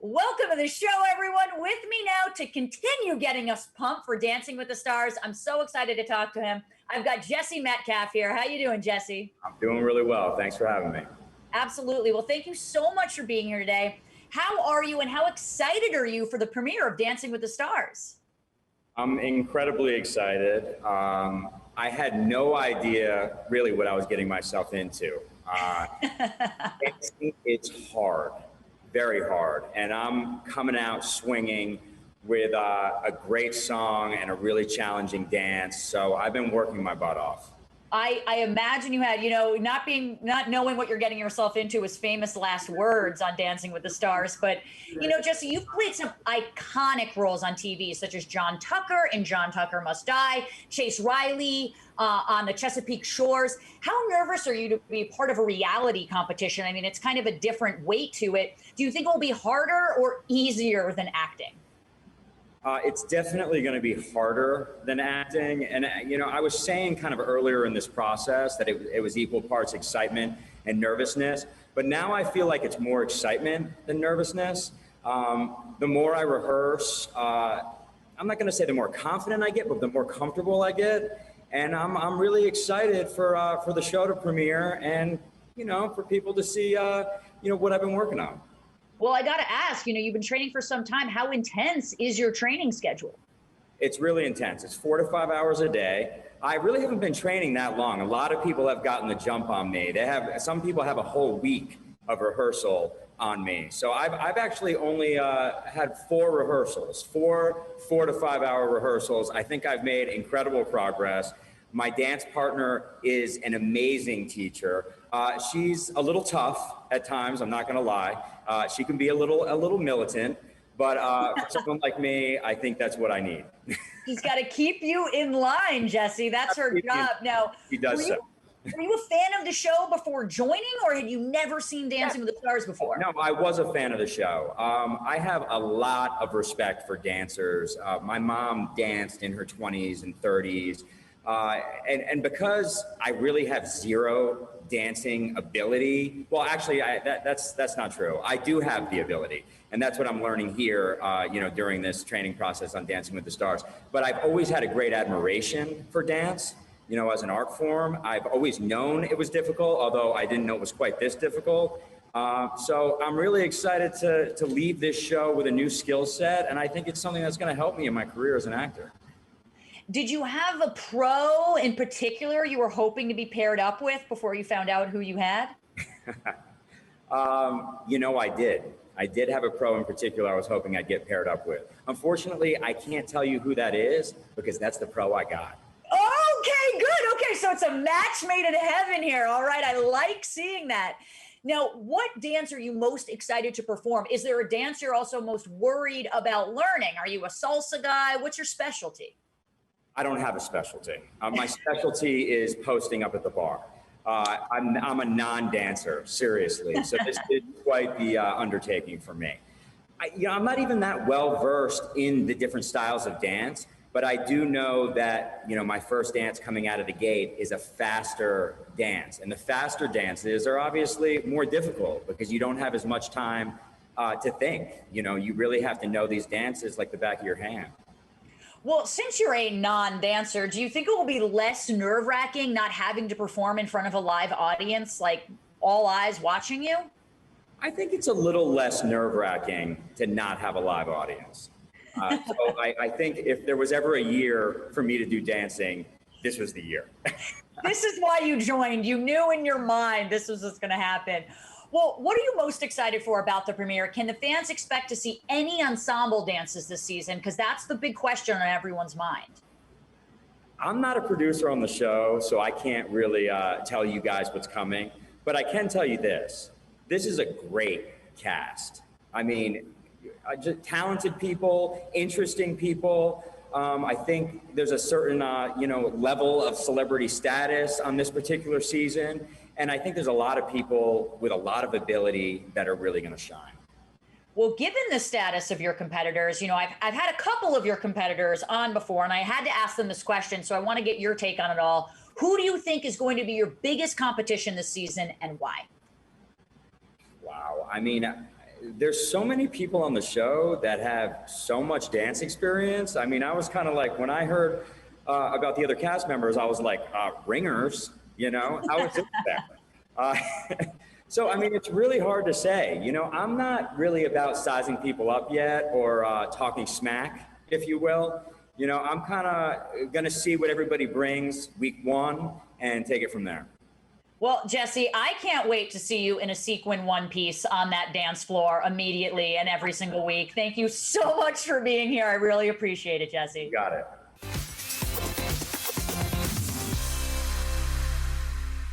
Welcome to the show, everyone. With me now to continue getting us pumped for Dancing with the Stars. I'm so excited to talk to him. I've got Jesse Metcalfe here. How you doing, Jesse? I'm doing really well. Thanks for having me. Absolutely. Well, thank you so much for being here today. How are you and how excited are you for the premiere of Dancing with the Stars? I'm incredibly excited. I had no idea really what I was getting myself into. It's hard, very hard. And I'm coming out swinging with a great song and a really challenging dance. So I've been working my butt off. I imagine you had, not knowing what you're getting yourself into was famous last words on Dancing with the Stars. But, Jesse, you've played some iconic roles on TV, such as John Tucker in John Tucker Must Die, Chase Riley on the Chesapeake Shores. How nervous are you to be part of a reality competition? I mean, it's kind of a different weight to it. Do you think it will be harder or easier than acting? It's definitely going to be harder than acting. And, I was saying kind of earlier in this process that it was equal parts excitement and nervousness. But now I feel like it's more excitement than nervousness. The more I rehearse, I'm not going to say the more confident I get, but the more comfortable I get. And I'm really excited for the show to premiere and, for people to see, what I've been working on. Well, I got to ask, you've been training for some time. How intense is your training schedule? It's really intense. It's 4 to 5 hours a day. I really haven't been training that long. A lot of people have gotten the jump on me. Some people have a whole week of rehearsal on me. So I've actually only had 4 rehearsals, four to 5 hour rehearsals. I think I've made incredible progress. My dance partner is an amazing teacher. She's a little tough at times, I'm not going to lie. She can be a little militant, but for someone like me, I think that's what I need. She's got to keep you in line, Jesse. That's her job. Now, she does so. Were you a fan of the show before joining, or had you never seen Dancing with the Stars before? No, I was a fan of the show. I have a lot of respect for dancers. My mom danced in her 20s and 30s. And because I really have zero dancing ability, well, actually, that's not true. I do have the ability, and that's what I'm learning here, during this training process on Dancing with the Stars. But I've always had a great admiration for dance, as an art form. I've always known it was difficult, although I didn't know it was quite this difficult. So I'm really excited to leave this show with a new skill set, and I think it's something that's going to help me in my career as an actor. Did you have a pro in particular you were hoping to be paired up with before you found out who you had? I did. I did have a pro in particular I was hoping I'd get paired up with. Unfortunately, I can't tell you who that is because that's the pro I got. Okay, good. Okay, so it's a match made in heaven here. All right, I like seeing that. Now, what dance are you most excited to perform? Is there a dance you're also most worried about learning? Are you a salsa guy? What's your specialty? I don't have a specialty. My specialty is posting up at the bar. I'm a non-dancer, seriously. So this is quite the undertaking for me. I'm not even that well versed in the different styles of dance, but I do know that, my first dance coming out of the gate is a faster dance. And the faster dances are obviously more difficult because you don't have as much time to think. You really have to know these dances like the back of your hand. Well, since you're a non-dancer, do you think it will be less nerve-wracking not having to perform in front of a live audience, like all eyes watching you? I think it's a little less nerve-wracking to not have a live audience. So I think if there was ever a year for me to do dancing, this was the year. This is why you joined. You knew in your mind this was what's going to happen. Well, what are you most excited for about the premiere? Can the fans expect to see any ensemble dances this season? Because that's the big question on everyone's mind. I'm not a producer on the show, so I can't really tell you guys what's coming. But I can tell you this. This is a great cast. I mean, just talented people, interesting people. I think there's a certain, level of celebrity status on this particular season. And I think there's a lot of people with a lot of ability that are really going to shine. Well, given the status of your competitors, I've had a couple of your competitors on before, and I had to ask them this question, so I want to get your take on it all. Who do you think is going to be your biggest competition this season, and why? Wow. I mean, there's so many people on the show that have so much dance experience. I mean, I was kind of like, when I heard about the other cast members, I was like, ringers, you know, how is it that? So, I mean, it's really hard to say. You know, I'm not really about sizing people up yet or talking smack, if you will. You know, I'm kind of going to see what everybody brings week one and take it from there. Well, Jesse, I can't wait to see you in a sequin one piece on that dance floor immediately and every single week. Thank you so much for being here. I really appreciate it, Jesse. You got it.